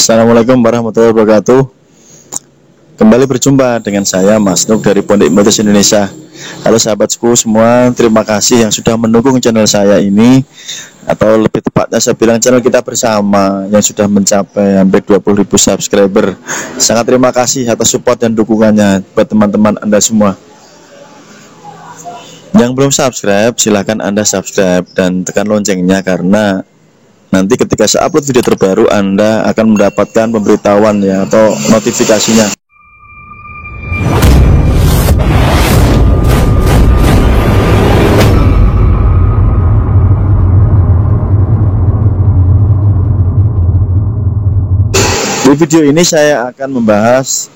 Assalamualaikum warahmatullahi wabarakatuh. Kembali berjumpa dengan saya Mas Nuk dari Pondok Motos Indonesia. Halo sahabatku semua, terima kasih yang sudah mendukung channel saya ini, atau lebih tepatnya saya bilang channel kita bersama yang sudah mencapai hampir 20.000 subscriber. Sangat terima kasih atas support dan dukungannya buat teman-teman Anda semua. Yang belum subscribe, silahkan Anda subscribe dan tekan loncengnya, karena nanti ketika saya upload video terbaru Anda akan mendapatkan pemberitahuan ya, atau notifikasinya. Di video ini saya akan membahas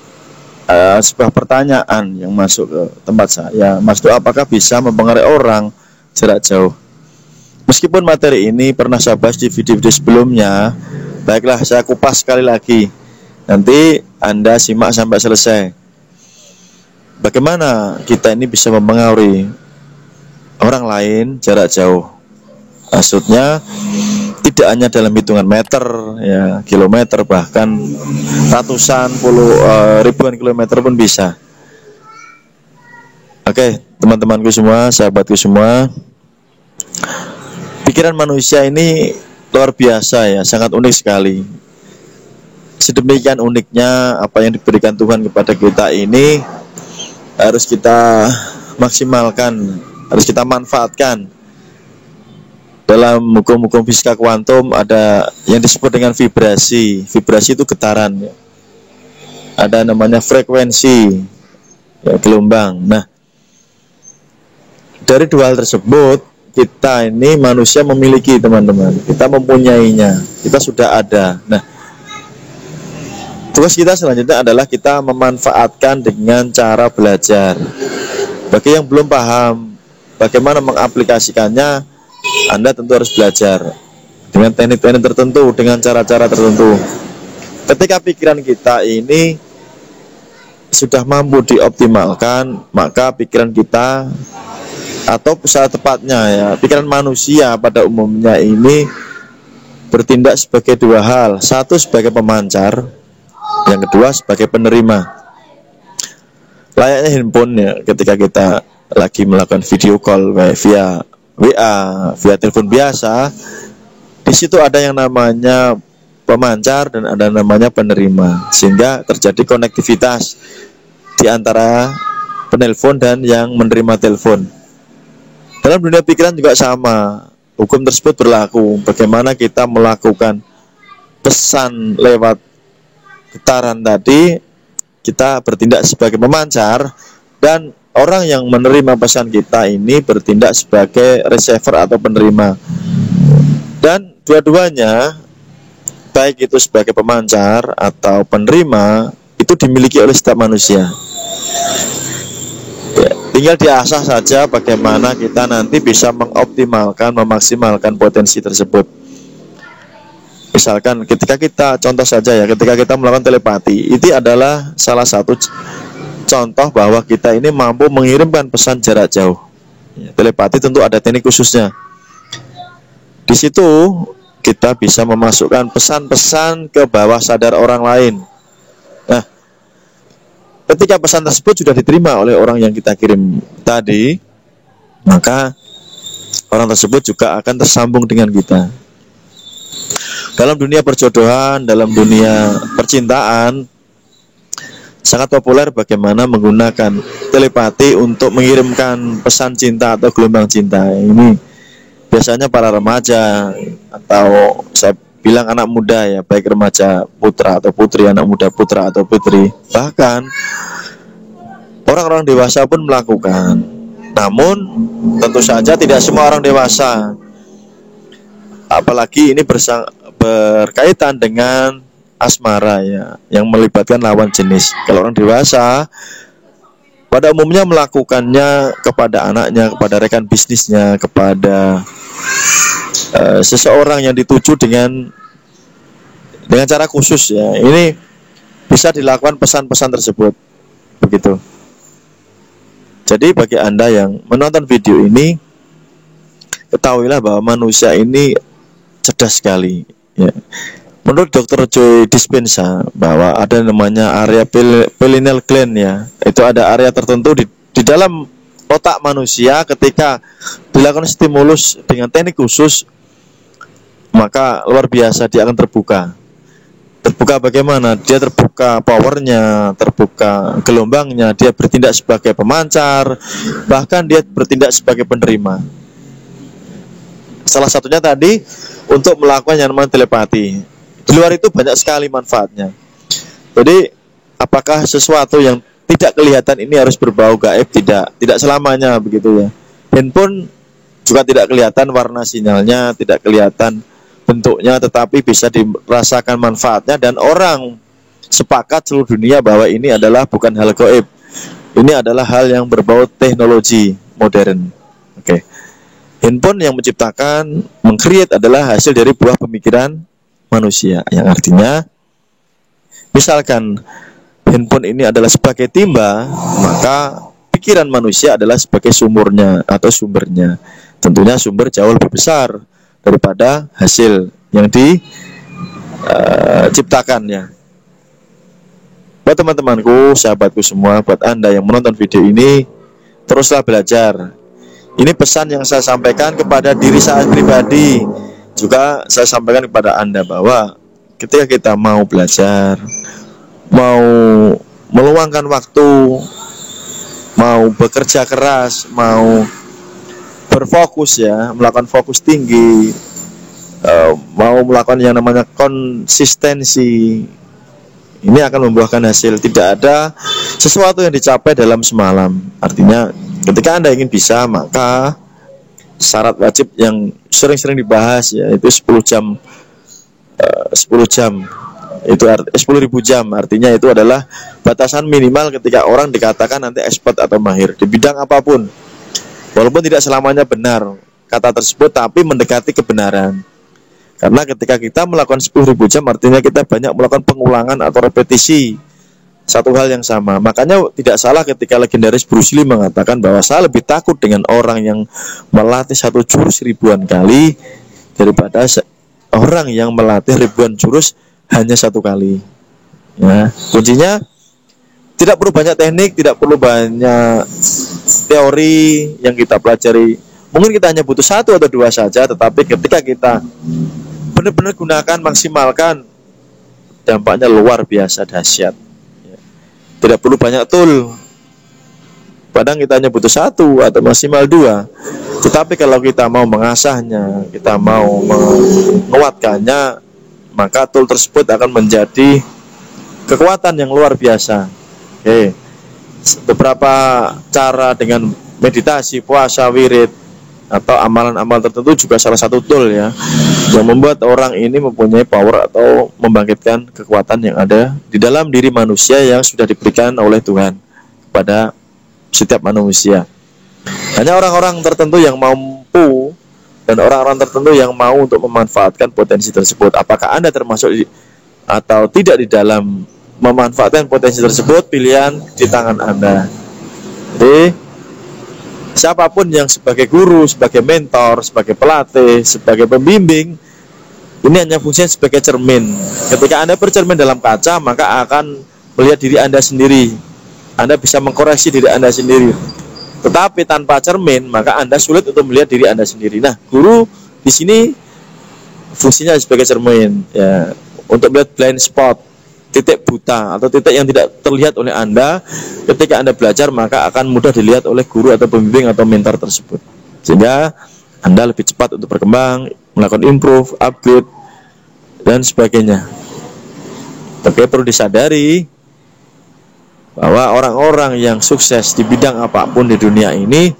sebuah pertanyaan yang masuk ke tempat saya. Mas Do, apakah bisa mempengaruhi orang jarak jauh? Meskipun materi ini pernah saya bahas di video-video sebelumnya, baiklah saya kupas sekali lagi. Nanti Anda simak sampai selesai. Bagaimana kita ini bisa mempengaruhi orang lain jarak jauh? Maksudnya tidak hanya dalam hitungan meter, ya, kilometer, bahkan ratusan, ribuan kilometer pun bisa. Oke, teman-temanku semua, sahabatku semua, pikiran manusia ini luar biasa ya, sangat unik sekali. Sedemikian uniknya apa yang diberikan Tuhan kepada kita ini harus kita maksimalkan, harus kita manfaatkan. Dalam hukum-hukum fisika kuantum ada yang disebut dengan vibrasi. Vibrasi itu getaran ya. Ada namanya frekuensi ya, gelombang. Nah, dari dua hal tersebut kita ini manusia memiliki, teman-teman. Kita mempunyainya, kita sudah ada. Nah, tugas kita selanjutnya adalah kita memanfaatkan dengan cara belajar. Bagi yang belum paham bagaimana mengaplikasikannya, Anda tentu harus belajar dengan teknik-teknik tertentu, dengan cara-cara tertentu. Ketika pikiran kita ini sudah mampu dioptimalkan, maka pikiran kita, atau secara tepatnya ya, pikiran manusia pada umumnya ini bertindak sebagai dua hal. Satu sebagai pemancar, yang kedua sebagai penerima. Layaknya handphone ya, ketika kita lagi melakukan video call via WA, via telepon biasa, di situ ada yang namanya pemancar dan ada namanya penerima, sehingga terjadi konektivitas di antara penelpon dan yang menerima telepon. Dalam dunia pikiran juga sama, hukum tersebut berlaku. Bagaimana kita melakukan pesan lewat getaran tadi, kita bertindak sebagai pemancar, dan orang yang menerima pesan kita ini bertindak sebagai receiver atau penerima. Dan dua-duanya, baik itu sebagai pemancar atau penerima, itu dimiliki oleh setiap manusia ya, tinggal diasah saja bagaimana kita nanti bisa mengoptimalkan, memaksimalkan potensi tersebut. Misalkan ketika kita, contoh saja ya, ketika kita melakukan telepati, itu adalah salah satu contoh bahwa kita ini mampu mengirimkan pesan jarak jauh. Telepati tentu ada teknik khususnya. Di situ kita bisa memasukkan pesan-pesan ke bawah sadar orang lain. Nah, ketika pesan tersebut sudah diterima oleh orang yang kita kirim tadi, maka orang tersebut juga akan tersambung dengan kita. Dalam dunia perjodohan, dalam dunia percintaan, sangat populer bagaimana menggunakan telepati untuk mengirimkan pesan cinta atau gelombang cinta. Ini biasanya para remaja, atau saya bilang anak muda ya, baik remaja putra atau putri, anak muda putra atau putri. Bahkan orang-orang dewasa pun melakukan. Namun tentu saja tidak semua orang dewasa. Apalagi ini berkaitan dengan asmara ya, yang melibatkan lawan jenis. Kalau orang dewasa pada umumnya melakukannya kepada anaknya, kepada rekan bisnisnya, kepada seseorang yang dituju dengan cara khusus ya. Ini bisa dilakukan pesan-pesan tersebut, begitu. Jadi bagi Anda yang menonton video ini, ketahuilah bahwa manusia ini cerdas sekali ya. Menurut Dr. Joy Dispenza bahwa ada namanya area pineal gland ya. Itu ada area tertentu di dalam otak manusia ketika dilakukan stimulus dengan teknik khusus, maka luar biasa dia akan terbuka. Terbuka bagaimana? Dia terbuka powernya, terbuka gelombangnya, dia bertindak sebagai pemancar, bahkan dia bertindak sebagai penerima. Salah satunya tadi untuk melakukan yang namanya telepati. Di luar itu banyak sekali manfaatnya. Jadi apakah sesuatu yang tidak kelihatan ini harus berbau gaib? Tidak selamanya begitu ya. Handphone juga tidak kelihatan warna sinyalnya, tidak kelihatan bentuknya, tetapi bisa dirasakan manfaatnya dan orang sepakat seluruh dunia bahwa ini adalah bukan hal gaib. Ini adalah hal yang berbau teknologi modern. Oke. Handphone yang menciptakan, meng-create adalah hasil dari buah pemikiran manusia, yang artinya misalkan handphone ini adalah sebagai timba, maka pikiran manusia adalah sebagai sumurnya atau sumbernya. Tentunya sumber jauh lebih besar daripada hasil yang diciptakannya. Buat teman-temanku, sahabatku semua, buat Anda yang menonton video ini, teruslah belajar. Ini pesan yang saya sampaikan kepada diri saya pribadi. Juga saya sampaikan kepada Anda bahwa ketika kita mau belajar, mau meluangkan waktu, mau bekerja keras, mau berfokus ya, melakukan fokus tinggi, mau melakukan yang namanya konsistensi, ini akan membuahkan hasil. Tidak ada sesuatu yang dicapai dalam semalam. Artinya ketika Anda ingin bisa, maka syarat wajib yang sering-sering dibahas yaitu 10 jam 10 jam itu 10.000 jam, artinya itu adalah batasan minimal ketika orang dikatakan nanti expert atau mahir di bidang apapun. Walaupun tidak selamanya benar kata tersebut, tapi mendekati kebenaran. Karena ketika kita melakukan 10.000 jam, artinya kita banyak melakukan pengulangan atau repetisi satu hal yang sama. Makanya tidak salah ketika legendaris Bruce Lee mengatakan bahwa saya lebih takut dengan orang yang melatih satu jurus ribuan kali daripada orang yang melatih ribuan jurus hanya satu kali. Ya, kuncinya tidak perlu banyak teknik, tidak perlu banyak teori yang kita pelajari. Mungkin kita hanya butuh 1 atau 2 saja, tetapi ketika kita benar-benar gunakan, maksimalkan, dampaknya luar biasa dahsyat. Tidak perlu banyak tool. Kadang kita hanya butuh 1 atau maksimal 2. Tetapi kalau kita mau mengasahnya, kita mau menguatkannya, maka tool tersebut akan menjadi kekuatan yang luar biasa. Oke. Beberapa cara dengan meditasi, puasa, wirid, atau amalan-amalan tertentu juga salah satu tool ya, yang membuat orang ini mempunyai power atau membangkitkan kekuatan yang ada di dalam diri manusia yang sudah diberikan oleh Tuhan kepada setiap manusia. Hanya orang-orang tertentu yang mampu dan orang-orang tertentu yang mau untuk memanfaatkan potensi tersebut. Apakah Anda termasuk atau tidak di dalam memanfaatkan potensi tersebut, pilihan di tangan Anda. Jadi siapapun yang sebagai guru, sebagai mentor, sebagai pelatih, sebagai pembimbing, ini hanya fungsinya sebagai cermin. Ketika Anda bercermin dalam kaca, maka akan melihat diri Anda sendiri. Anda bisa mengkoreksi diri Anda sendiri. Tetapi tanpa cermin, maka Anda sulit untuk melihat diri Anda sendiri. Nah, guru di sini fungsinya sebagai cermin, ya, untuk melihat blind spot, titik buta atau titik yang tidak terlihat oleh Anda. Ketika Anda belajar, maka akan mudah dilihat oleh guru atau pembimbing atau mentor tersebut, sehingga Anda lebih cepat untuk berkembang, melakukan improve, upgrade, dan sebagainya. Tapi perlu disadari bahwa orang-orang yang sukses di bidang apapun di dunia ini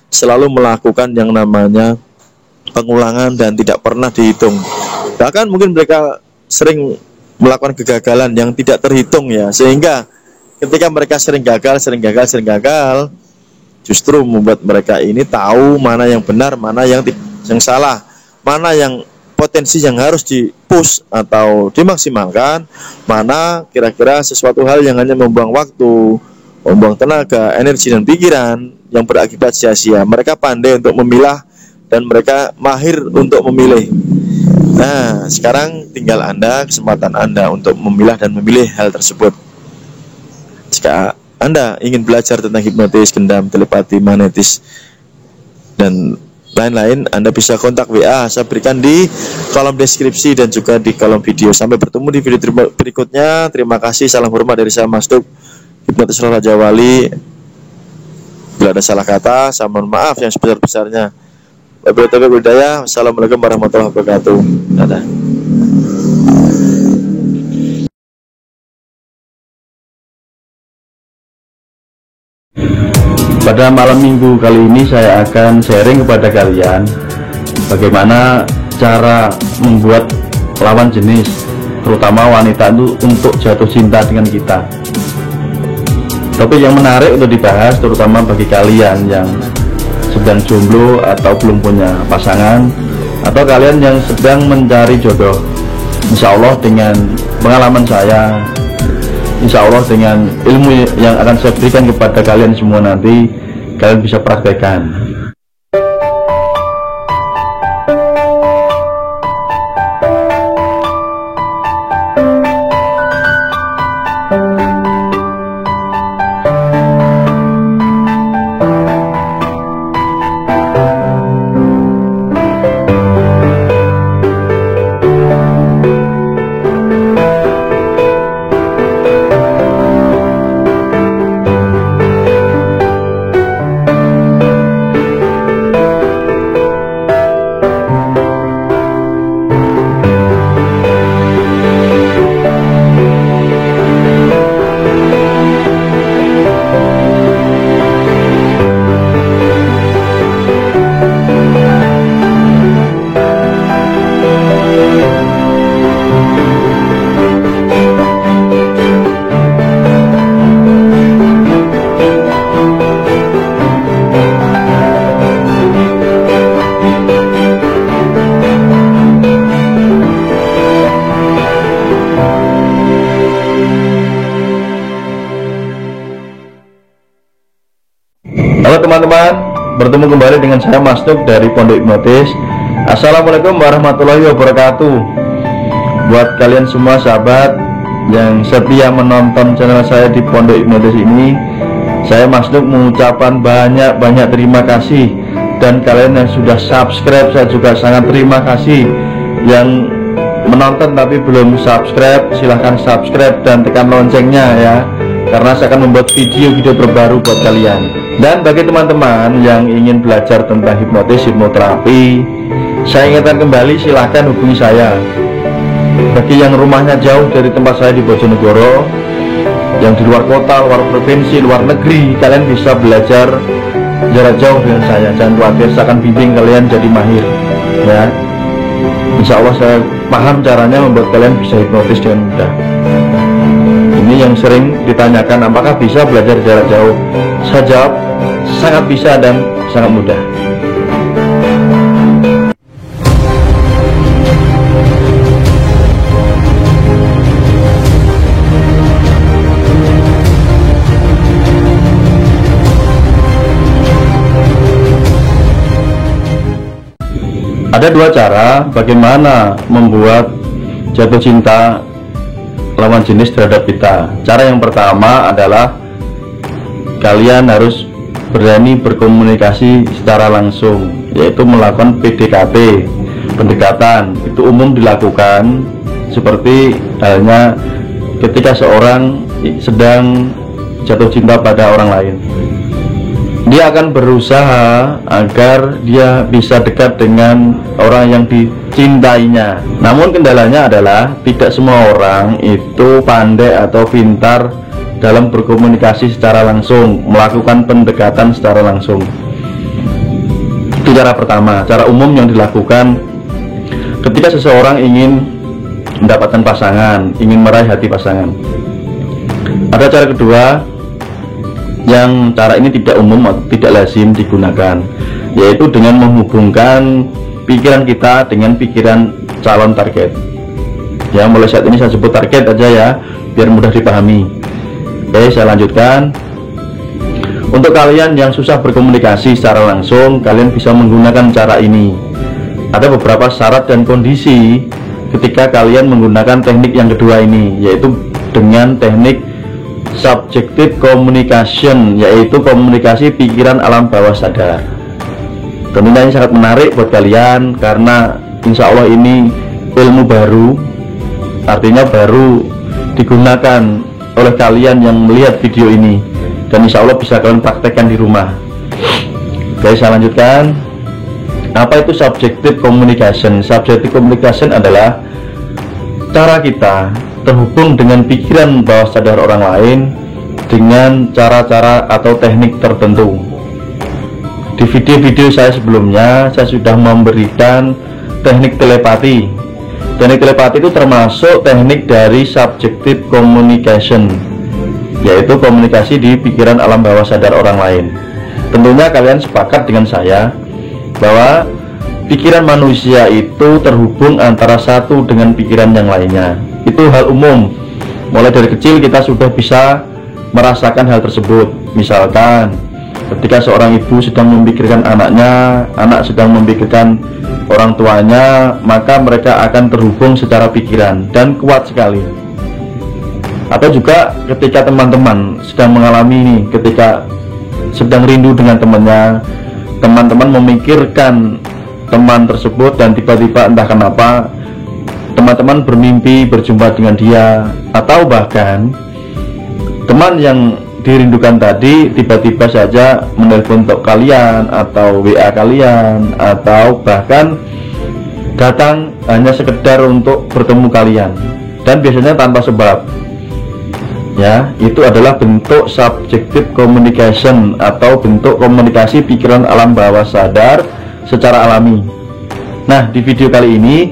selalu melakukan yang namanya pengulangan dan tidak pernah dihitung. Bahkan mungkin mereka sering melakukan kegagalan yang tidak terhitung ya, sehingga ketika mereka sering gagal, justru membuat mereka ini tahu mana yang benar, mana yang salah, mana yang potensi yang harus di-push atau dimaksimalkan, mana kira-kira sesuatu hal yang hanya membuang waktu, membuang tenaga, energi dan pikiran yang berakibat sia-sia. Mereka pandai untuk memilah dan mereka mahir untuk memilih. Nah, sekarang tinggal Anda, kesempatan Anda untuk memilah dan memilih hal tersebut. Jika Anda ingin belajar tentang hipnotis, gendam, telepati, magnetis, dan lain-lain, Anda bisa kontak WA, saya berikan di kolom deskripsi dan juga di kolom video. Sampai bertemu di video berikutnya. Terima kasih, salam hormat dari saya Mas Duk, hipnotis Raja Wali. Bila ada salah kata, saya mohon maaf yang sebesar-besarnya. Assalamualaikum warahmatullahi wabarakatuh. Dadah. Pada malam minggu kali ini saya akan sharing kepada kalian bagaimana cara membuat lawan jenis, terutama wanita itu, untuk jatuh cinta dengan kita. Topik yang menarik untuk dibahas terutama bagi kalian yang sedang jomblo atau belum punya pasangan, atau kalian yang sedang mencari jodoh. Insya Allah dengan pengalaman saya, insya Allah dengan ilmu yang akan saya berikan kepada kalian semua, nanti kalian bisa praktekkan. Halo teman-teman, bertemu kembali dengan saya Mas Duk dari Pondok Hipnotis. Assalamualaikum warahmatullahi wabarakatuh. Buat kalian semua sahabat yang setia menonton channel saya di Pondok Hipnotis ini, saya Mas Duk mengucapkan banyak terima kasih. Dan kalian yang sudah subscribe, saya juga sangat terima kasih. Yang menonton tapi belum subscribe, silahkan subscribe dan tekan loncengnya ya, karena saya akan membuat video-video terbaru buat kalian. Dan bagi teman-teman yang ingin belajar tentang hipnotis, hipnoterapi, saya ingatkan kembali, silahkan hubungi saya. Bagi yang rumahnya jauh dari tempat saya di Bojonegoro, yang di luar kota, luar provinsi, luar negeri, kalian bisa belajar jarak jauh dengan saya. Jangan khawatir, saya akan bimbing kalian jadi mahir ya. Insya Allah saya paham caranya membuat kalian bisa hipnotis dengan mudah. Ini yang sering ditanyakan, apakah bisa belajar jarak jauh? Saya jawab, sangat bisa dan sangat mudah. Ada dua cara bagaimana membuat jatuh cinta lawan jenis terhadap kita. Cara yang pertama adalah kalian harus berani berkomunikasi secara langsung, yaitu melakukan PDKT, pendekatan. Itu umum dilakukan seperti halnya ketika seorang sedang jatuh cinta pada orang lain. Dia akan berusaha agar dia bisa dekat dengan orang yang dicintainya. Namun kendalanya adalah tidak semua orang itu pandai atau pintar dalam berkomunikasi secara langsung, melakukan pendekatan secara langsung. Itu cara pertama, cara umum yang dilakukan ketika seseorang ingin mendapatkan pasangan, ingin meraih hati pasangan. Ada cara kedua, yang cara ini tidak umum atau tidak lazim digunakan, yaitu dengan menghubungkan pikiran kita dengan pikiran calon target. Ya, mulai saat ini saya sebut target aja ya, biar mudah dipahami. Oke, saya lanjutkan. Untuk kalian yang susah berkomunikasi secara langsung, kalian bisa menggunakan cara ini. ada beberapa syarat dan kondisi ketika kalian menggunakan teknik yang kedua ini, yaitu dengan teknik subjective communication, yaitu komunikasi pikiran alam bawah sadar. Tentunya ini sangat menarik buat kalian karena insya Allah ini ilmu baru, artinya baru digunakan oleh kalian yang melihat video ini, dan insya Allah bisa kalian praktekkan di rumah. Oke, saya lanjutkan. Apa itu subjective communication? Subjective communication adalah cara kita terhubung dengan pikiran bawah sadar orang lain dengan cara-cara atau teknik tertentu. Di video-video saya sebelumnya, saya sudah memberikan teknik telepati. Teknik telepati itu termasuk teknik dari subjective communication, yaitu komunikasi di pikiran alam bawah sadar orang lain. Tentunya kalian sepakat dengan saya bahwa pikiran manusia itu terhubung antara satu dengan pikiran yang lainnya. Itu hal umum. Mulai dari kecil kita sudah bisa merasakan hal tersebut. Misalkan ketika seorang ibu sedang memikirkan anaknya, anak sedang memikirkan orang tuanya, maka mereka akan terhubung secara pikiran dan kuat sekali. Atau juga ketika teman-teman sedang mengalami ini, ketika sedang rindu dengan temannya, teman-teman memikirkan teman tersebut dan tiba-tiba entah kenapa teman-teman bermimpi berjumpa dengan dia, atau bahkan teman yang dirindukan tadi tiba-tiba saja menelpon untuk kalian atau WA kalian, atau bahkan datang hanya sekedar untuk bertemu kalian, dan biasanya tanpa sebab. Ya, itu adalah bentuk subjective communication atau bentuk komunikasi pikiran alam bawah sadar secara alami. Nah, di video kali ini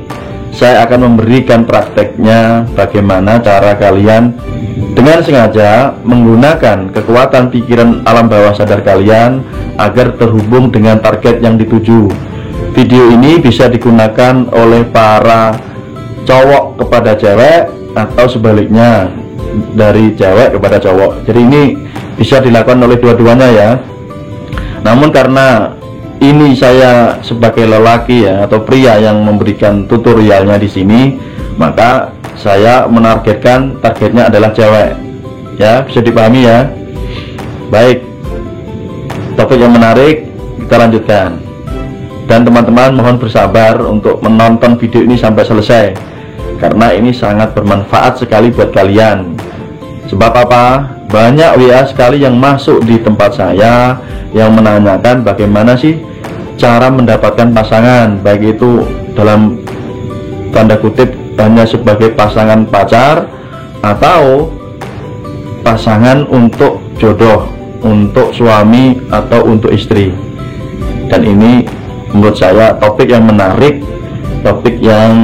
saya akan memberikan prakteknya bagaimana cara kalian dengan sengaja menggunakan kekuatan pikiran alam bawah sadar kalian agar terhubung dengan target yang dituju. Video ini bisa digunakan oleh para cowok kepada cewek atau sebaliknya, dari cewek kepada cowok. Jadi ini bisa dilakukan oleh dua-duanya ya. Namun karena ini saya sebagai lelaki ya atau pria yang memberikan tutorialnya di sini, maka saya menargetkan targetnya adalah cewek. Ya, bisa dipahami ya. Baik. Topik yang menarik, kita lanjutkan. Dan teman-teman mohon bersabar untuk menonton video ini sampai selesai, karena ini sangat bermanfaat sekali buat kalian. Sebab apa? Banyak WA sekali yang masuk di tempat saya yang menanyakan bagaimana sih cara mendapatkan pasangan, baik itu dalam tanda kutip hanya sebagai pasangan pacar atau pasangan untuk jodoh, untuk suami atau untuk istri. Dan ini menurut saya topik yang menarik, topik yang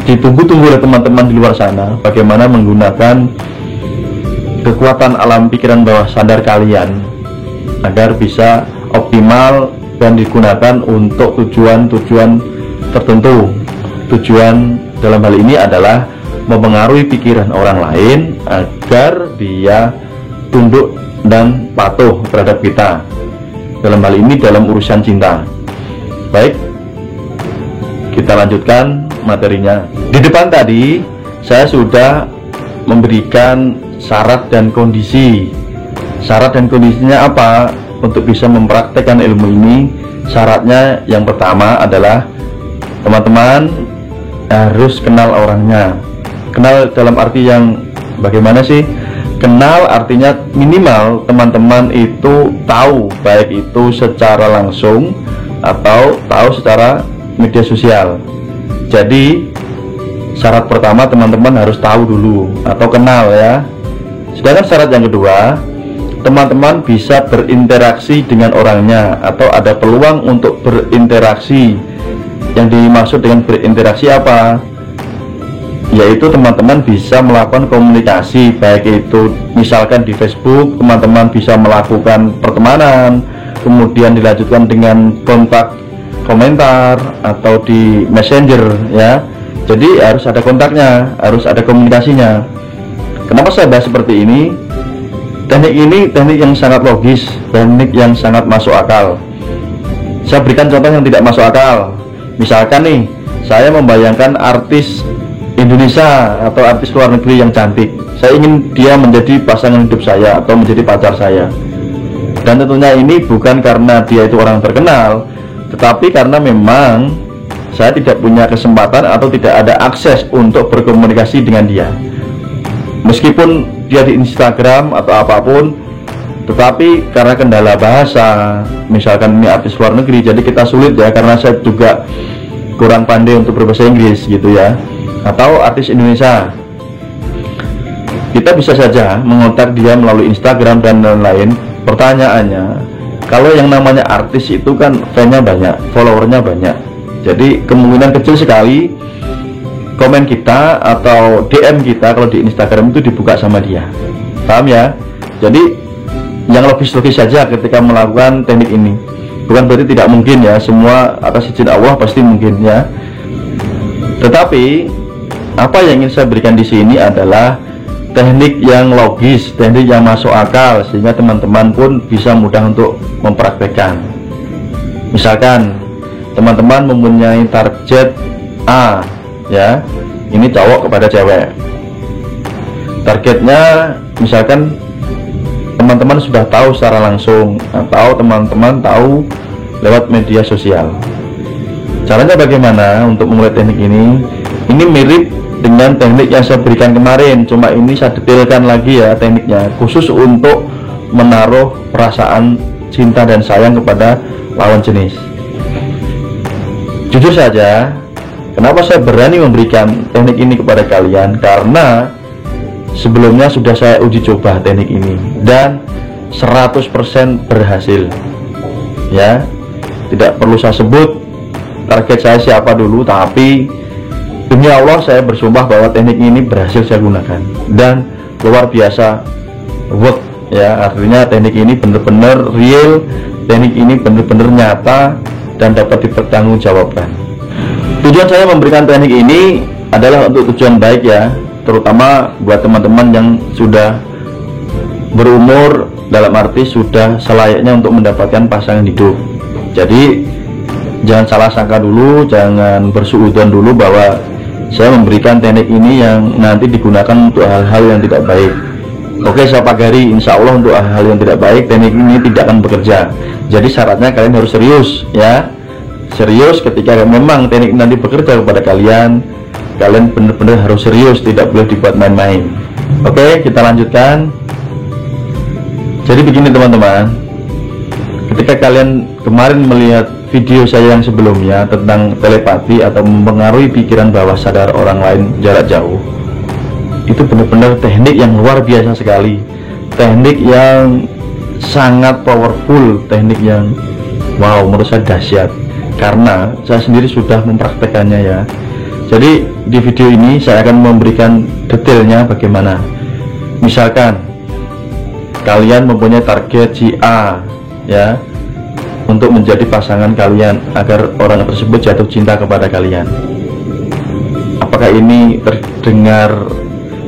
ditunggu-tunggu oleh teman-teman di luar sana, bagaimana menggunakan kekuatan alam pikiran bawah sadar kalian agar bisa optimal dan digunakan untuk tujuan-tujuan tertentu. Tujuan dalam hal ini adalah mempengaruhi pikiran orang lain agar dia tunduk dan patuh terhadap kita, dalam hal ini dalam urusan cinta. Baik, kita lanjutkan materinya. Di depan tadi saya sudah memberikan syarat dan kondisi. Syarat dan kondisinya apa untuk bisa mempraktekkan ilmu ini? Syaratnya yang pertama adalah teman-teman harus kenal orangnya. Kenal dalam arti yang bagaimana sih? Kenal artinya minimal teman-teman itu tahu, baik itu secara langsung atau tahu secara media sosial. Jadi syarat pertama teman-teman harus tahu dulu atau kenal ya. Sedangkan syarat yang kedua, teman-teman bisa berinteraksi dengan orangnya atau ada peluang untuk berinteraksi. Yang dimaksud dengan berinteraksi apa? Yaitu teman-teman bisa melakukan komunikasi, baik itu misalkan di Facebook, teman-teman bisa melakukan pertemanan, kemudian dilanjutkan dengan kontak komentar atau di Messenger ya. Jadi harus ada kontaknya, harus ada komunikasinya. Kenapa saya bahas seperti ini? Teknik ini teknik yang sangat logis, teknik yang sangat masuk akal. Saya berikan contoh yang tidak masuk akal. Misalkan nih, saya membayangkan artis Indonesia atau artis luar negeri yang cantik. Saya ingin dia menjadi pasangan hidup saya atau menjadi pacar saya. Dan tentunya ini bukan karena dia itu orang terkenal, tetapi karena memang saya tidak punya kesempatan atau tidak ada akses untuk berkomunikasi dengan dia. Meskipun dia di Instagram atau apapun, tetapi karena kendala bahasa, misalkan ini artis luar negeri, jadi kita sulit ya, karena saya juga kurang pandai untuk berbahasa Inggris gitu ya. Atau artis Indonesia, kita bisa saja mengontak dia melalui Instagram dan lain-lain. Pertanyaannya, kalau yang namanya artis itu kan fan-nya banyak, followernya banyak, jadi kemungkinan kecil sekali komen kita atau DM kita kalau di Instagram itu dibuka sama dia. Paham ya? Jadi yang logis-logis saja ketika melakukan teknik ini. Bukan berarti tidak mungkin ya, semua atas izin Allah pasti mungkin ya. Tetapi apa yang ingin saya berikan di sini adalah teknik yang logis, teknik yang masuk akal, sehingga teman-teman pun bisa mudah untuk mempraktekkan. Misalkan teman-teman mempunyai target A, ya, ini cowok kepada cewek. Targetnya misalkan teman-teman sudah tahu secara langsung atau teman-teman tahu lewat media sosial. Caranya bagaimana untuk memulai teknik ini? Ini mirip dengan teknik yang saya berikan kemarin, cuma ini saya detailkan lagi ya tekniknya, khusus untuk menaruh perasaan cinta dan sayang kepada lawan jenis. Jujur saja, kenapa saya berani memberikan teknik ini kepada kalian? Karena sebelumnya sudah saya uji coba teknik ini dan 100% berhasil. Ya, tidak perlu saya sebut target saya siapa dulu, tapi demi Allah saya bersumpah bahwa teknik ini berhasil saya gunakan dan luar biasa work ya. Artinya teknik ini benar-benar real, teknik ini benar-benar nyata dan dapat dipertanggungjawabkan. Tujuan saya memberikan teknik ini adalah untuk tujuan baik ya, terutama buat teman-teman yang sudah berumur, dalam arti sudah selayaknya untuk mendapatkan pasangan hidup. Jadi jangan salah sangka dulu, jangan bersuudzon dulu bahwa saya memberikan teknik ini yang nanti digunakan untuk hal-hal yang tidak baik. Oke, saya pagari, insya Allah untuk hal-hal yang tidak baik teknik ini tidak akan bekerja. Jadi syaratnya kalian harus serius ya, serius. Ketika memang teknik nanti bekerja kepada kalian, kalian benar-benar harus serius, tidak boleh dibuat main-main. Oke, kita lanjutkan. Jadi begini teman-teman, ketika kalian kemarin melihat video saya yang sebelumnya tentang telepati atau mempengaruhi pikiran bawah sadar orang lain jarak jauh, itu benar-benar teknik yang luar biasa sekali, teknik yang sangat powerful, teknik yang wow, menurut saya dahsyat karena saya sendiri sudah mempraktekannya ya. Jadi di video ini saya akan memberikan detailnya bagaimana. Misalkan kalian mempunyai target si A ya, untuk menjadi pasangan kalian agar orang tersebut jatuh cinta kepada kalian. Apakah ini terdengar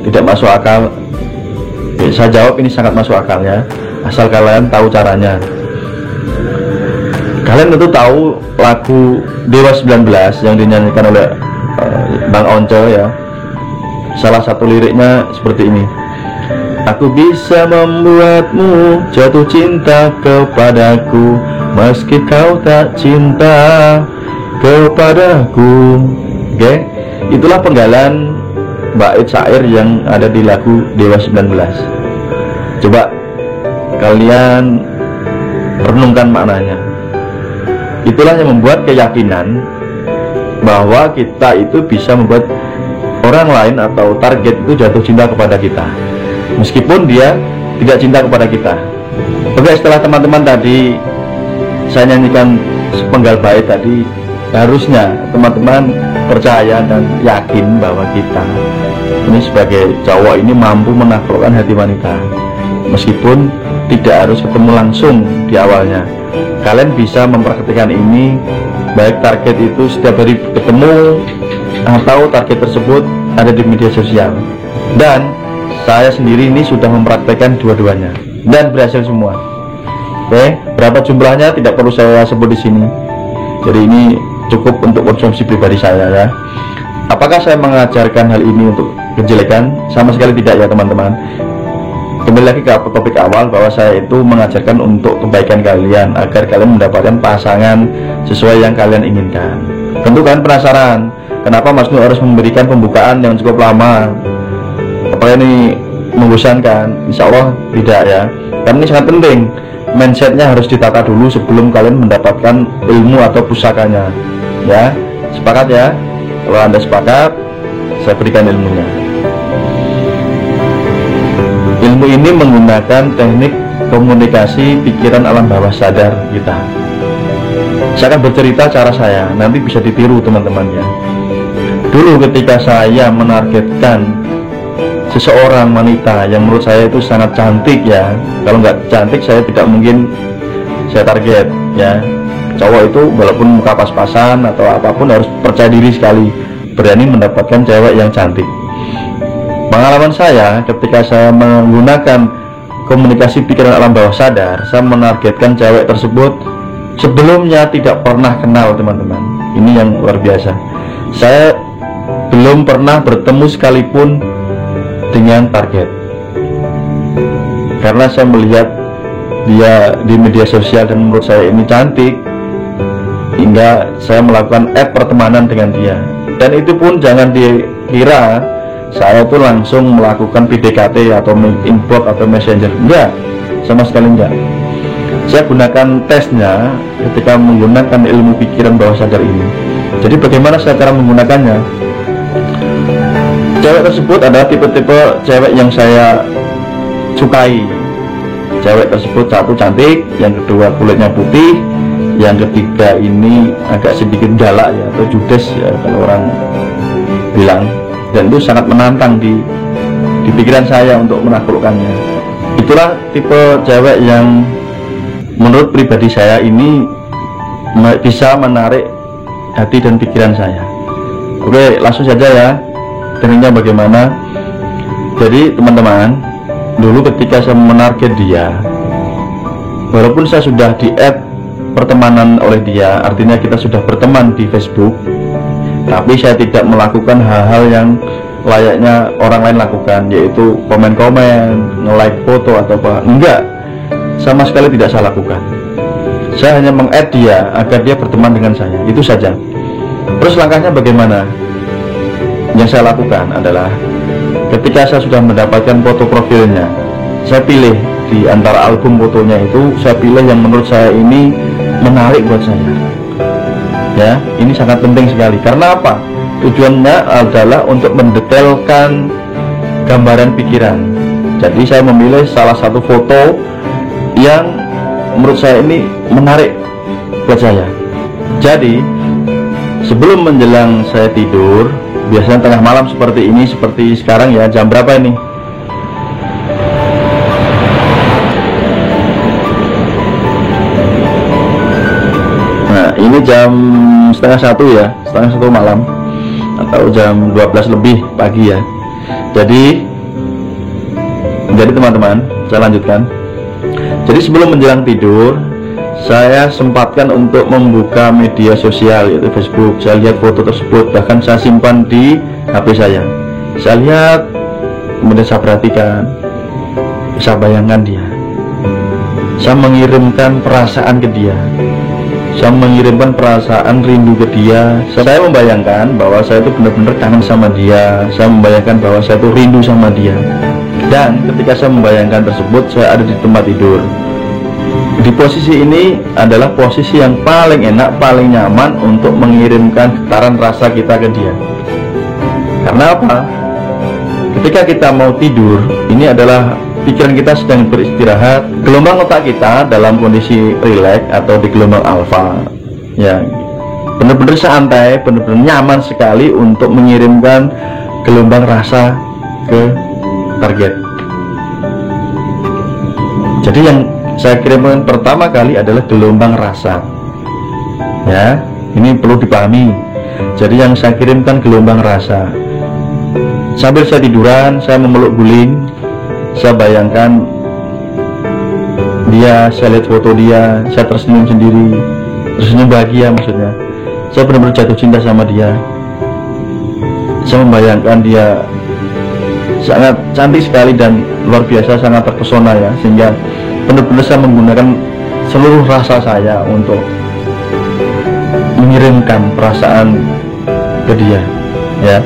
tidak masuk akal? Saya jawab ini sangat masuk akal ya, asal kalian tahu caranya. Kalian tentu tahu lagu Dewa 19 yang dinyanyikan oleh Bang Once ya. Salah satu liriknya seperti ini: aku bisa membuatmu jatuh cinta kepadaku meski kau tak cinta kepadaku. Oke, itulah penggalan bait syair yang ada di lagu Dewa 19. Coba kalian renungkan maknanya. Itulah yang membuat keyakinan bahwa kita itu bisa membuat orang lain atau target itu jatuh cinta kepada kita meskipun dia tidak cinta kepada kita. Oke, setelah teman-teman tadi saya nyanyikan sepenggal bait tadi, harusnya teman-teman percaya dan yakin bahwa kita ini sebagai cowok ini mampu menaklukkan hati wanita meskipun tidak harus ketemu langsung di awalnya. Kalian bisa mempraktikkan ini, baik target itu setiap hari ketemu atau target tersebut ada di media sosial. Dan saya sendiri ini sudah mempraktikkan dua-duanya dan berhasil semua. Oke, berapa jumlahnya tidak perlu saya sebut di sini. Jadi ini cukup untuk konsumsi pribadi saya ya. Apakah saya mengajarkan hal ini untuk kejelekan? Sama sekali tidak ya teman-teman. Kembali lagi ke topik awal, bahwa saya itu mengajarkan untuk kebaikan kalian, agar kalian mendapatkan pasangan sesuai yang kalian inginkan. Tentu kan penasaran, kenapa Mas Nur harus memberikan pembukaan yang cukup lama? Apakah ini membosankan? Insya Allah tidak ya, karena ini sangat penting. Mindsetnya harus ditata dulu sebelum kalian mendapatkan ilmu atau pusakanya ya. Sepakat ya? Kalau Anda sepakat, saya berikan ilmunya. Ilmu ini menggunakan teknik komunikasi pikiran alam bawah sadar kita. Saya akan bercerita cara saya, nanti bisa ditiru teman-teman ya. Dulu ketika saya menargetkan seseorang wanita yang menurut saya itu sangat cantik ya, kalau nggak cantik saya tidak mungkin saya target ya. Cowok itu walaupun muka pas-pasan atau apapun harus percaya diri sekali, berani mendapatkan cewek yang cantik. Pengalaman saya ketika saya menggunakan komunikasi pikiran alam bawah sadar, saya menargetkan cewek tersebut sebelumnya tidak pernah kenal teman-teman. Ini yang luar biasa. Saya belum pernah bertemu sekalipun dengan target, karena saya melihat dia di media sosial dan menurut saya ini cantik, hingga saya melakukan add pertemanan dengan dia. Dan itu pun jangan dikira saya itu langsung melakukan PDKT atau inbox atau messenger, enggak, sama sekali enggak. Saya gunakan tesnya ketika menggunakan ilmu pikiran bawah sadar ini. Jadi bagaimana saya cara menggunakannya? Cewek tersebut adalah tipe-tipe cewek yang saya sukai. Cewek tersebut satu cantik, yang kedua kulitnya putih, yang ketiga ini agak sedikit galak ya, atau judes ya kalau orang bilang. Dan itu sangat menantang di pikiran saya untuk menaklukkannya. Itulah tipe cewek yang menurut pribadi saya ini bisa menarik hati dan pikiran saya. Oke, langsung saja ya. Tekniknya bagaimana? Jadi teman-teman, dulu ketika saya menarget dia, walaupun saya sudah di-add pertemanan oleh dia, artinya kita sudah berteman di Facebook, tapi saya tidak melakukan hal-hal yang layaknya orang lain lakukan, yaitu komen-komen, nge-like foto atau apa. Enggak, sama sekali tidak saya lakukan. Saya hanya meng-add dia agar dia berteman dengan saya, itu saja. Terus langkahnya bagaimana? Yang saya lakukan adalah ketika saya sudah mendapatkan foto profilnya, saya pilih di antara album fotonya itu, saya pilih yang menurut saya ini menarik buat saya. Ya, ini sangat penting sekali. Karena apa? Tujuannya adalah untuk mendetailkan gambaran pikiran. Jadi saya memilih salah satu foto yang menurut saya ini menarik buat saya. Jadi sebelum menjelang saya tidur, biasanya tengah malam seperti ini, seperti sekarang ya, jam berapa ini? Nah, ini jam setengah satu ya, setengah satu malam, atau jam 12 lebih pagi ya. Jadi teman-teman, saya lanjutkan. Jadi sebelum menjelang tidur, saya sempatkan untuk membuka media sosial, yaitu Facebook. Saya lihat foto tersebut, bahkan saya simpan di HP saya. Saya lihat, kemudian saya perhatikan, saya bayangkan dia. Saya mengirimkan perasaan ke dia. Saya mengirimkan perasaan rindu ke dia. Saya membayangkan bahwa saya itu benar-benar kangen sama dia. Saya membayangkan bahwa saya itu rindu sama dia. Dan ketika saya membayangkan tersebut, saya ada di tempat tidur. Di posisi ini adalah posisi yang paling enak, paling nyaman untuk mengirimkan getaran rasa kita ke dia. Karena apa? Ketika kita mau tidur, ini adalah pikiran kita sedang beristirahat, gelombang otak kita dalam kondisi rileks atau di gelombang alfa, ya, benar-benar santai, benar-benar nyaman sekali untuk mengirimkan gelombang rasa ke target. Jadi yang saya kirimkan pertama kali adalah gelombang rasa, ya, ini perlu dipahami. Jadi yang saya kirimkan gelombang rasa. Sambil saya tiduran, saya memeluk guling. Saya bayangkan dia, saya lihat foto dia, saya tersenyum sendiri, tersenyum bahagia maksudnya. saya benar-benar jatuh cinta sama dia. Saya membayangkan dia sangat cantik sekali dan luar biasa, sangat terpesona ya, sehingga benar-benar saya menggunakan seluruh rasa saya untuk mengirimkan perasaan ke dia ya.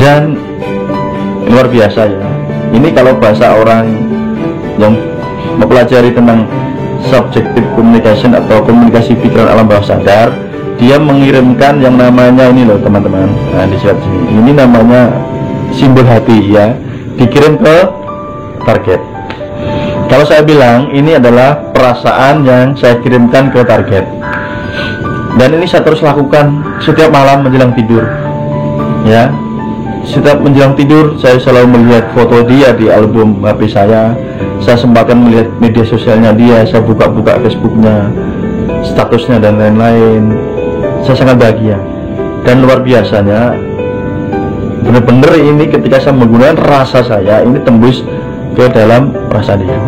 Dan luar biasa ya, ini kalau bahasa orang yang mempelajari tentang subjective communication atau komunikasi pikiran alam bawah sadar, dia mengirimkan yang namanya ini loh teman-teman. Nah di sini ini namanya simbol hati ya, dikirim ke target. Kalau saya bilang ini adalah perasaan yang saya kirimkan ke target, dan ini saya terus lakukan setiap malam menjelang tidur ya. Setiap menjelang tidur saya selalu melihat foto dia di album HP saya sempatkan melihat media sosialnya dia, saya buka-buka Facebooknya, statusnya dan lain-lain. Saya sangat bahagia, dan luar biasanya benar-benar ini ketika saya menggunakan rasa saya ini tembus ke dalam perasaan dia.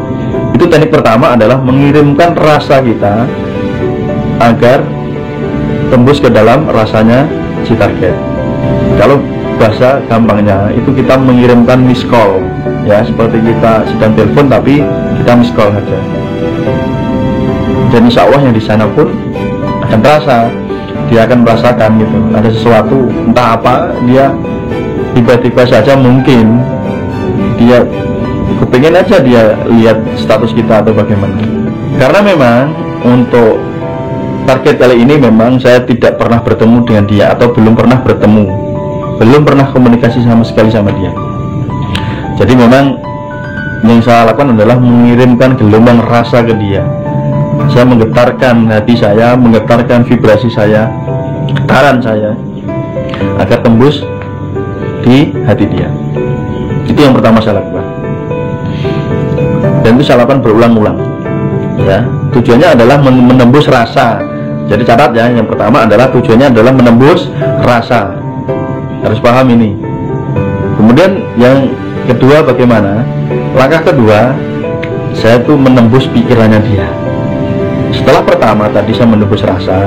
Itu teknik pertama adalah mengirimkan rasa kita agar tembus ke dalam rasanya si target. Kalau bahasa gampangnya itu kita mengirimkan miss call ya, seperti kita sedang telepon tapi kita miss call saja. Dan insya Allah yang di sana pun akan terasa, dia akan merasakan gitu ada sesuatu, entah apa, dia tiba-tiba saja mungkin dia kepingin aja dia lihat status kita atau bagaimana. Karena memang untuk target kali ini memang saya tidak pernah bertemu dengan dia, atau belum pernah bertemu, belum pernah komunikasi sama sekali sama dia. Jadi memang yang saya lakukan adalah mengirimkan gelombang rasa ke dia. Saya menggetarkan hati saya, menggetarkan vibrasi saya, getaran saya, agar tembus di hati dia. Itu yang pertama saya lakukan, dan itu saya lakukan berulang-ulang ya. Tujuannya adalah menembus rasa. Jadi catat ya, yang pertama adalah tujuannya adalah menembus rasa, harus paham ini. Kemudian yang kedua bagaimana? Langkah kedua, saya tuh menembus pikirannya dia. Setelah pertama tadi saya menembus rasa,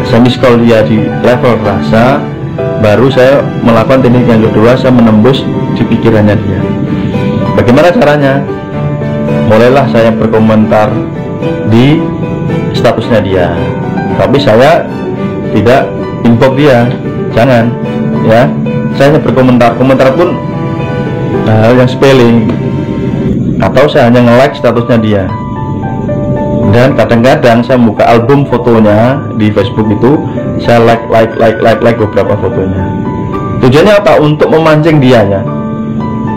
saya miss call dia di level rasa, baru saya melakukan teknik yang kedua, saya menembus di pikirannya dia. Bagaimana caranya? Mulailah saya berkomentar di statusnya dia, tapi saya tidak inbox dia, jangan ya. Saya hanya berkomentar, komentar pun hal yang sepele, atau saya hanya nge-like statusnya dia. Dan kadang-kadang saya buka album fotonya di Facebook itu, saya like beberapa fotonya. Tujuannya apa? Untuk memancing dia ya,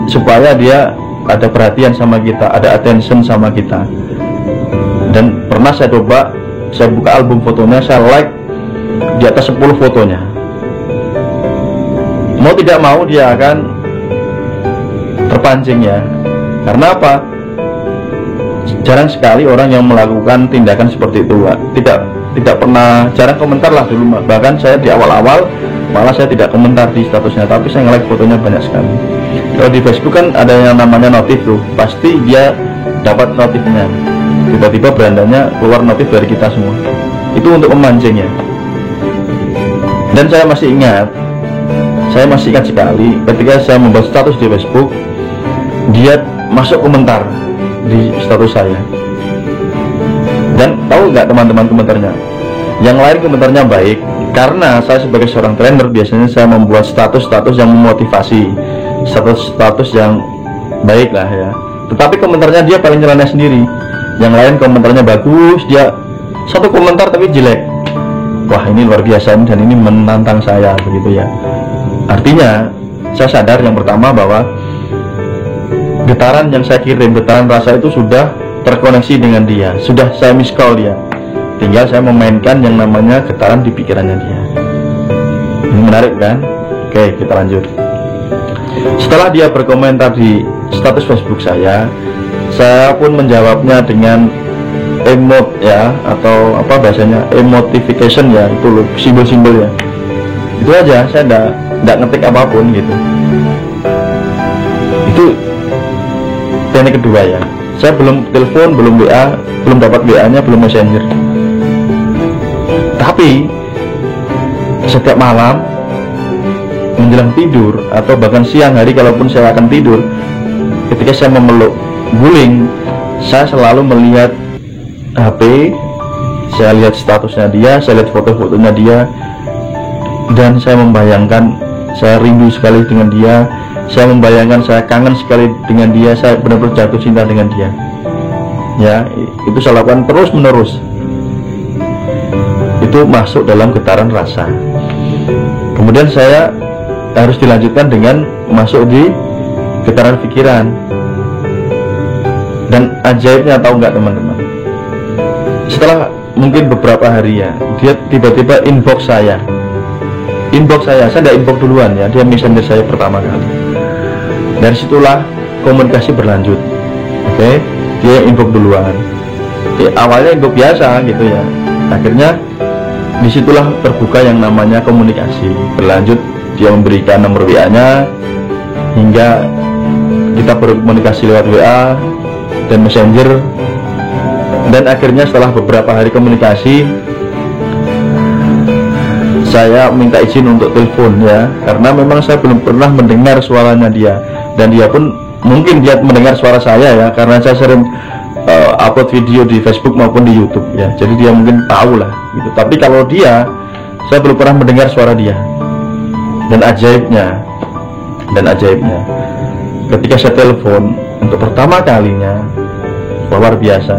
supaya dia ada perhatian sama kita, ada attention sama kita. Dan pernah saya coba, saya buka album fotonya, saya like di atas 10 fotonya. Mau tidak mau dia akan terpancing ya. Karena apa? Jarang sekali orang yang melakukan tindakan seperti itu, Pak. Tidak pernah, jarang komentar lah dulu, Pak. Bahkan saya di awal-awal malah saya tidak komentar di statusnya, tapi saya nge-like fotonya banyak sekali. Kalau di Facebook kan ada yang namanya notif tuh, pasti dia dapat notifnya. Tiba-tiba berandanya keluar notif dari kita semua. Itu untuk memancingnya. Dan saya masih ingat sekali ketika saya membuat status di Facebook, dia masuk komentar di status saya. Dan tahu nggak teman-teman komentarnya? Yang lain komentarnya baik, karena saya sebagai seorang trainer biasanya saya membuat status-status yang memotivasi, status-status yang baik lah ya. Tetapi komentarnya dia paling nyeleneh sendiri. Yang lain komentarnya bagus, dia satu komentar tapi jelek. Wah, ini luar biasa dan ini menantang saya begitu ya. Artinya saya sadar yang pertama bahwa getaran yang saya kirim, getaran rasa itu sudah terkoneksi dengan dia, sudah saya miss call dia. Tinggal saya memainkan yang namanya getaran di pikirannya dia. Ini menarik kan? Oke, kita lanjut. Setelah dia berkomentar di status Facebook saya pun menjawabnya dengan emote ya, atau apa bahasanya, emotification ya, itu loh simbol-simbol ya. Itu aja, saya enggak ngetik apapun gitu. Itu teknik kedua ya. Saya belum telepon, belum WA, belum dapat WA-nya, belum messenger. Tapi setiap malam menjelang tidur atau bahkan siang hari kalaupun saya akan tidur, ketika saya memeluk guling, saya selalu melihat HP, saya lihat statusnya dia, saya lihat foto-fotonya dia, dan saya membayangkan saya rindu sekali dengan dia, saya membayangkan saya kangen sekali dengan dia, saya benar-benar jatuh cinta dengan dia. Ya, itu saya lakukan terus menerus. Itu masuk dalam getaran rasa. Kemudian saya harus dilanjutkan dengan masuk di getaran pikiran. Dan ajaibnya, tahu nggak teman-teman, setelah mungkin beberapa hari ya, dia tiba-tiba inbox saya nggak inbox duluan ya, dia messenger saya pertama kali. Dari situlah komunikasi berlanjut. Oke, dia inbox duluan. Awalnya inbox biasa gitu ya, akhirnya disitulah terbuka yang namanya komunikasi berlanjut. Dia memberikan nomor WA nya hingga kita berkomunikasi lewat WA dan Messenger. Dan akhirnya setelah beberapa hari komunikasi, saya minta izin untuk telepon ya, karena memang saya belum pernah mendengar suaranya dia, dan dia pun mungkin dia mendengar suara saya ya, karena saya sering upload video di Facebook maupun di YouTube ya, jadi dia mungkin tahu lah gitu. Tapi kalau dia, saya belum pernah mendengar suara dia. Dan ajaibnya, ketika saya telepon untuk pertama kalinya, luar biasa,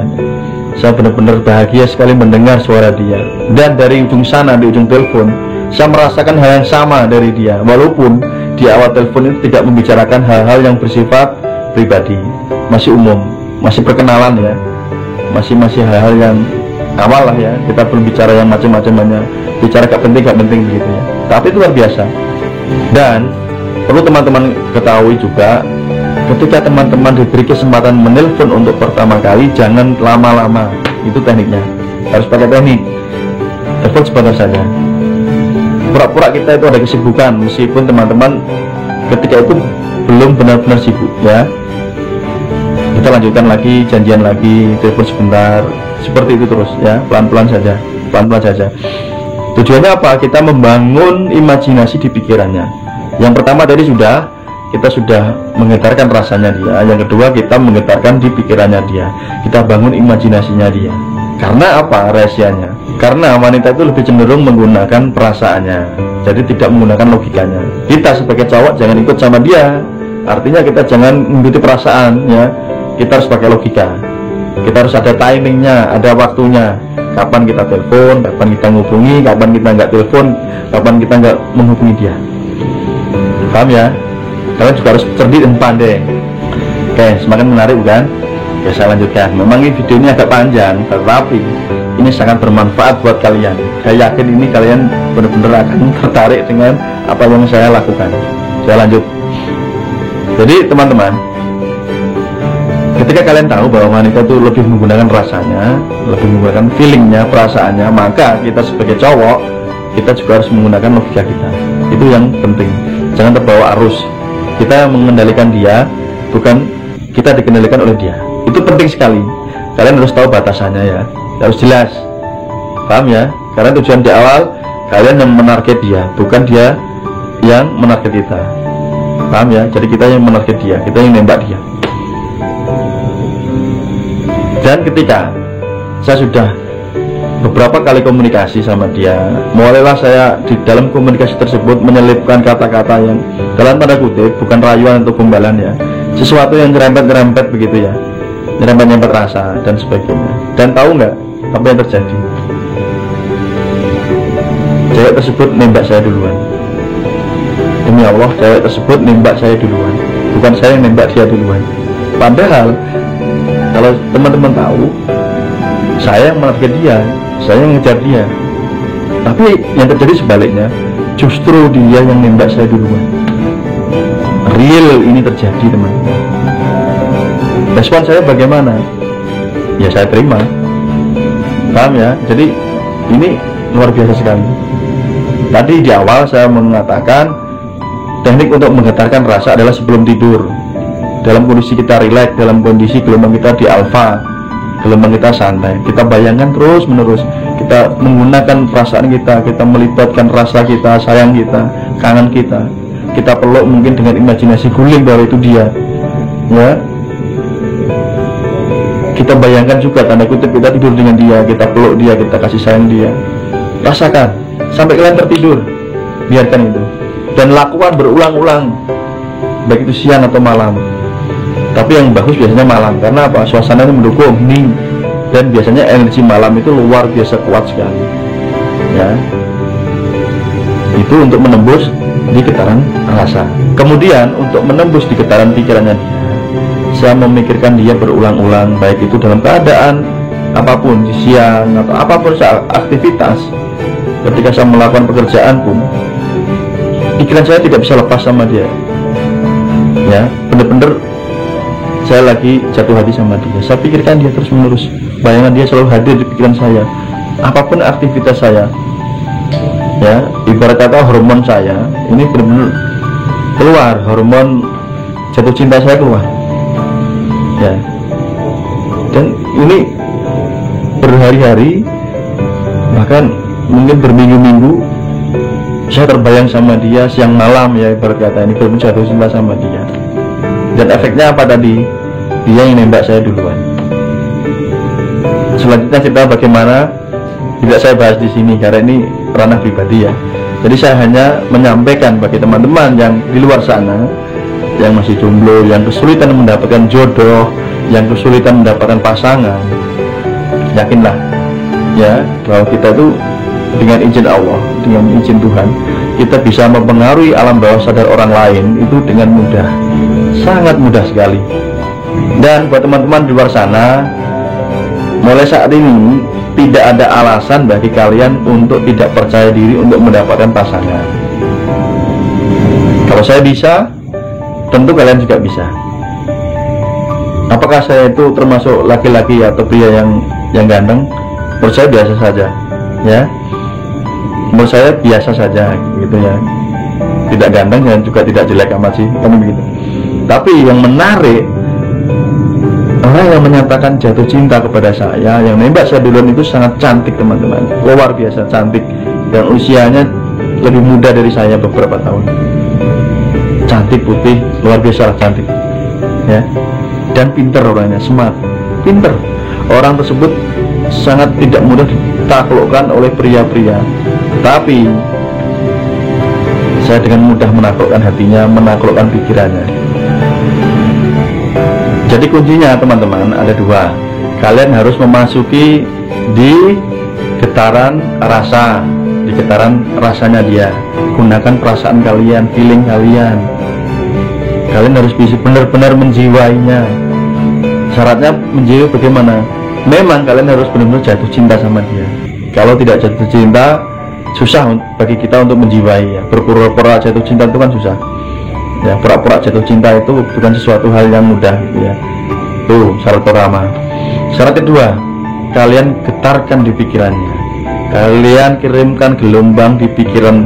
saya benar-benar bahagia sekali mendengar suara dia. Dan dari ujung sana, di ujung telepon, saya merasakan hal yang sama dari dia, walaupun di awal telepon itu tidak membicarakan hal-hal yang bersifat pribadi, masih umum, masih perkenalan ya, masih hal-hal yang awal lah ya, kita belum bicara yang macam-macamnya, bicara gak penting begitu ya. Tapi itu luar biasa. Dan perlu teman-teman ketahui juga, ketika teman-teman diberi kesempatan menelpon untuk pertama kali, jangan lama-lama. Itu tekniknya, harus pakai teknik. Telepon sebentar saja, pura-pura kita itu ada kesibukan, meskipun teman-teman ketika itu belum benar-benar sibuk ya. Kita lanjutkan lagi, janjian lagi, telepon sebentar, seperti itu terus ya, pelan-pelan saja. Tujuannya apa? Kita membangun imajinasi di pikirannya. Yang pertama tadi kita sudah menggetarkan rasanya dia. Yang kedua, kita menggetarkan di pikirannya dia. Kita bangun imajinasinya dia. Karena apa rahasianya? Karena wanita itu lebih cenderung menggunakan perasaannya, jadi tidak menggunakan logikanya. Kita sebagai cowok jangan ikut sama dia. Artinya kita jangan mengikuti perasaan ya. Kita harus pakai logika. Kita harus ada timingnya, ada waktunya. Kapan kita telepon, kapan kita ngubungi, kapan kita nggak telepon, kapan kita nggak menghubungi dia. Paham ya? Kalian juga harus cerdik dan pandai. Oke, semakin menarik bukan? Ya, saya lanjutkan. Memang ini video ini agak panjang, tetapi ini sangat bermanfaat buat kalian. Saya yakin ini kalian benar-benar akan tertarik dengan apa yang saya lakukan. Saya lanjut. Jadi teman-teman, ketika kalian tahu bahwa wanita itu lebih menggunakan rasanya, lebih menggunakan feelingnya, perasaannya, maka kita sebagai cowok, kita juga harus menggunakan logika kita. Itu yang penting. Jangan terbawa arus. Kita mengendalikan dia, bukan kita dikendalikan oleh dia. Itu penting sekali. Kalian harus tahu batasannya ya, harus jelas. Paham ya? Karena tujuan di awal kalian yang menarget dia, bukan dia yang menarget kita. Paham ya? Jadi kita yang menarget dia, kita yang nembak dia. Dan ketika saya sudah beberapa kali komunikasi sama dia, mulailah saya di dalam komunikasi tersebut menyelipkan kata-kata yang dalam tanda kutip, bukan rayuan atau gombalan ya, sesuatu yang nyerempet-nyerempet begitu ya, nyerempet-nyerempet rasa dan sebagainya. Dan tahu nggak apa yang terjadi? Cewek tersebut nembak saya duluan. Demi Allah, cewek tersebut nembak saya duluan, bukan saya yang nembak dia duluan. Padahal kalau teman-teman tahu, saya yang menarget dia, saya yang ngejar dia. Tapi yang terjadi sebaliknya, justru dia yang nembak saya duluan. Real ini terjadi teman-teman. Respon saya bagaimana? Ya saya terima. Paham ya? Jadi ini luar biasa sekali. Tadi di awal saya mengatakan teknik untuk menggetarkan rasa adalah sebelum tidur. Dalam kondisi kita rileks, dalam kondisi gelombang kita di alfa, gelombang kita santai. Kita bayangkan terus menerus, kita menggunakan perasaan kita melibatkan rasa kita, sayang kita, kangen kita peluk mungkin dengan imajinasi guling bahwa itu dia, ya. Kita bayangkan juga tanda kutip kita tidur dengan dia, kita peluk dia, kita kasih sayang dia. Rasakan sampai kalian tertidur, biarkan itu, dan lakukan berulang-ulang, baik itu siang atau malam. Tapi yang bagus biasanya malam, karena apa? Suasananya mendukung, hening, dan biasanya energi malam itu luar biasa kuat sekali, ya. Itu untuk menembus di getaran rasa. Kemudian untuk menembus di getaran pikirannya dia, saya memikirkan dia berulang-ulang, baik itu dalam keadaan apapun, di siang atau apapun saat aktivitas. Ketika saya melakukan pekerjaan pun, pikiran saya tidak bisa lepas sama dia, ya. Bener-bener saya lagi jatuh hati sama dia, saya pikirkan dia terus menerus, bayangan dia selalu hadir di pikiran saya, apapun aktivitas saya, ya. Ibarat kata hormon saya ini benar-benar keluar, hormon jatuh cinta saya keluar, ya. Dan ini berhari-hari, bahkan mungkin berminggu-minggu saya terbayang sama dia siang malam, ya. Ibarat kata ini benar-benar jatuh cinta sama dia. Dan efeknya apa tadi? Dia yang nembak saya duluan. Selanjutnya cerita bagaimana tidak saya bahas di sini karena ini ranah pribadi, ya. Jadi saya hanya menyampaikan bagi teman-teman yang di luar sana, yang masih jomblo, yang kesulitan mendapatkan jodoh, yang kesulitan mendapatkan pasangan, yakinlah, ya, bahwa kita itu dengan izin Allah, dengan izin Tuhan, kita bisa mempengaruhi alam bawah sadar orang lain itu dengan mudah, sangat mudah sekali. Dan buat teman-teman di luar sana, mulai saat ini tidak ada alasan bagi kalian untuk tidak percaya diri untuk mendapatkan pasangan. Kalau saya bisa, tentu kalian juga bisa. Apakah saya itu termasuk laki-laki atau pria yang ganteng? Menurut saya biasa saja, ya. Menurut saya biasa saja, gitu, ya. Tidak ganteng dan juga tidak jelek amat sih, kan begitu. Tapi yang menarik, orang yang menyatakan jatuh cinta kepada saya, yang nembak saya duluan itu sangat cantik, teman-teman, luar biasa cantik, dan usianya lebih muda dari saya beberapa tahun. Cantik, putih, luar biasa cantik, ya. Dan pinter orangnya, smart, pinter. Orang tersebut sangat tidak mudah ditaklukkan oleh pria-pria, tapi saya dengan mudah menaklukkan hatinya, menaklukkan pikirannya. Jadi kuncinya, teman-teman, ada dua. Kalian harus memasuki di getaran rasa, di getaran rasanya dia. Gunakan perasaan kalian, feeling kalian. Kalian harus bisa benar-benar menjiwainya. Syaratnya menjiwai bagaimana? Memang kalian harus benar-benar jatuh cinta sama dia. Kalau tidak jatuh cinta, susah bagi kita untuk menjiwai, ya. Berpura-pura jatuh cinta itu kan susah, ya. Pura-pura jatuh cinta itu bukan sesuatu hal yang mudah, gitu, ya. Itu syarat pertama. Syarat kedua, kalian getarkan di pikirannya. Kalian kirimkan gelombang di pikiran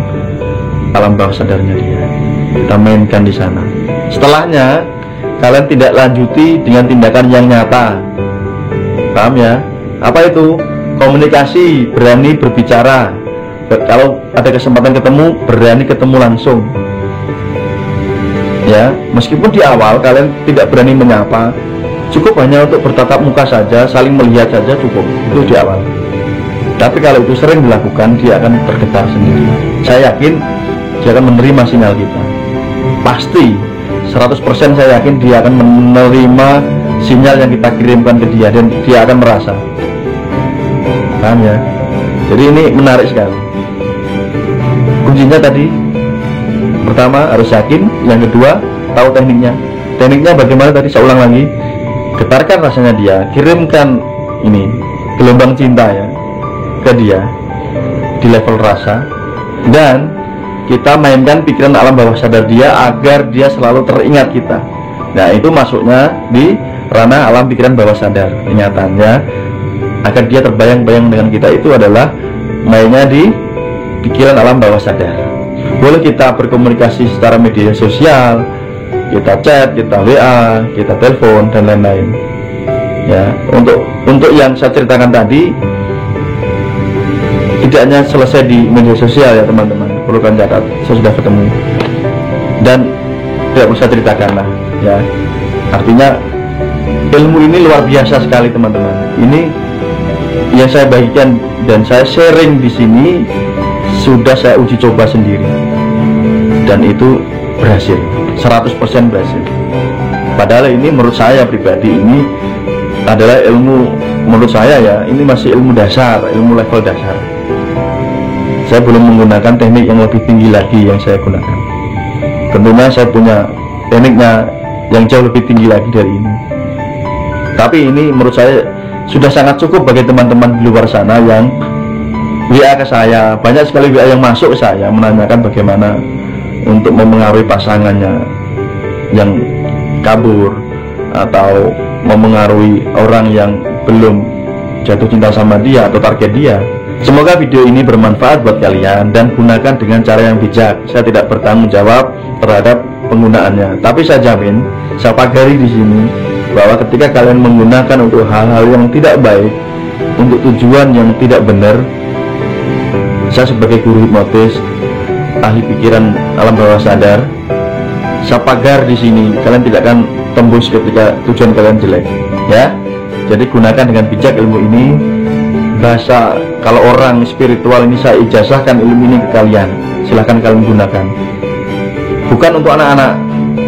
alam bawah sadarnya dia. Kita mainkan di sana. Setelahnya, kalian tidak lanjuti dengan tindakan yang nyata. Paham, ya? Apa itu? Komunikasi, berani berbicara. Kalau ada kesempatan ketemu, berani ketemu langsung, ya. Meskipun di awal kalian tidak berani menyapa, cukup hanya untuk bertatap muka saja, saling melihat saja cukup, itu di awal. Tapi kalau itu sering dilakukan, dia akan tergetar sendiri. Saya yakin dia akan menerima sinyal kita. Pasti 100% saya yakin dia akan menerima sinyal yang kita kirimkan ke dia, dan dia akan merasa. Paham, ya? Jadi ini menarik sekali. Kuncinya tadi, pertama harus yakin, yang kedua tahu tekniknya. Tekniknya bagaimana tadi, saya ulang lagi. Getarkan rasanya dia, kirimkan ini gelombang cinta, ya, ke dia di level rasa, dan kita mainkan pikiran alam bawah sadar dia agar dia selalu teringat kita. Nah, itu masuknya di ranah alam pikiran bawah sadar. Ingatannya agar dia terbayang-bayang dengan kita itu adalah mainnya di pikiran alam bawah sadar. Boleh kita berkomunikasi secara media sosial, kita chat, kita WA, kita telepon, dan lain-lain. Ya, untuk yang saya ceritakan tadi tidak hanya selesai di media sosial ya teman-teman, perlu kan catat, saya sudah ketemu dan tidak usah ceritakan lah ya. Artinya ilmu ini luar biasa sekali teman-teman. Ini yang saya bagikan dan saya sharing di sini sudah saya uji coba sendiri dan itu berhasil, 100% berhasil. Padahal ini menurut saya pribadi ini adalah ilmu, menurut saya ya, ini masih ilmu dasar, ilmu level dasar. Saya belum menggunakan teknik yang lebih tinggi lagi yang saya gunakan. Tentunya saya punya tekniknya yang jauh lebih tinggi lagi dari ini. Tapi ini menurut saya sudah sangat cukup bagi teman-teman di luar sana yang WA ke saya. Banyak sekali WA yang masuk ke saya menanyakan bagaimana untuk memengaruhi pasangannya yang kabur atau memengaruhi orang yang belum jatuh cinta sama dia atau target dia. Semoga video ini bermanfaat buat kalian dan gunakan dengan cara yang bijak. Saya tidak bertanggung jawab terhadap penggunaannya, tapi saya jamin, saya pagari di sini bahwa ketika kalian menggunakan untuk hal-hal yang tidak baik, untuk tujuan yang tidak benar, saya sebagai guru hipnotis, ahli pikiran alam bawah sadar, saya pagar di sini kalian tidak akan tembus ketika tujuan kalian jelek, ya. Jadi gunakan dengan bijak ilmu ini. Bahasa kalau orang spiritual ini saya ijazahkan ilmu ini ke kalian, silahkan kalian gunakan. Bukan untuk anak-anak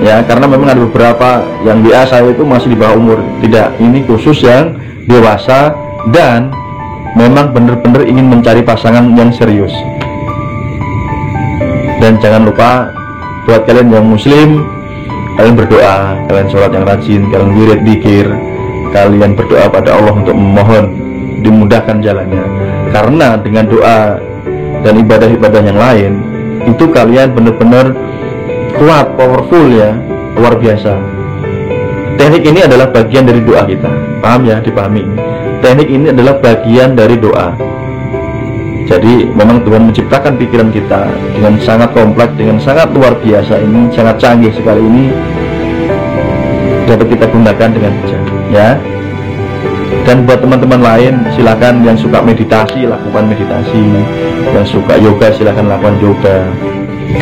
ya, karena memang ada beberapa yang WA saya itu masih di bawah umur. Tidak, ini khusus yang dewasa dan memang benar-benar ingin mencari pasangan yang serius. Dan jangan lupa buat kalian yang muslim, kalian berdoa, kalian sholat yang rajin, kalian wirid dzikir, kalian berdoa pada Allah untuk memohon dimudahkan jalannya. Karena dengan doa dan ibadah-ibadah yang lain itu kalian benar-benar kuat, powerful ya, luar biasa. Teknik ini adalah bagian dari doa kita, paham ya, dipahami. Teknik ini adalah bagian dari doa. Jadi memang Tuhan menciptakan pikiran kita dengan sangat kompleks, dengan sangat luar biasa ini, sangat canggih sekali ini, dapat kita gunakan dengan bijak ya. Dan buat teman-teman lain, silakan yang suka meditasi lakukan meditasi, yang suka yoga silakan lakukan yoga.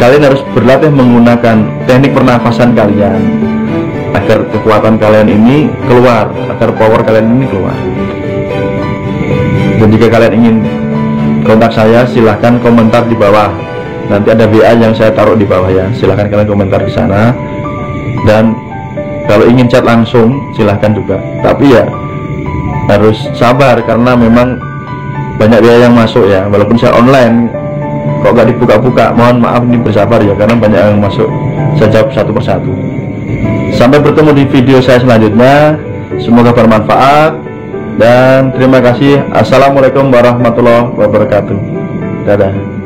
Kalian harus berlatih menggunakan teknik pernafasan kalian agar kekuatan kalian ini keluar, agar power kalian ini keluar. Dan jika kalian ingin kontak saya, silahkan komentar di bawah. Nanti ada WA yang saya taruh di bawah ya, silahkan kalian komentar di sana. Dan kalau ingin chat langsung silahkan juga, tapi ya harus sabar karena memang banyak biaya yang masuk ya. Walaupun saya online kok gak dibuka-buka, mohon maaf, ini bersabar ya karena banyak yang masuk. Saya jawab satu persatu. Sampai bertemu di video saya selanjutnya, semoga bermanfaat dan terima kasih. Assalamualaikum warahmatullahi wabarakatuh. Dadah.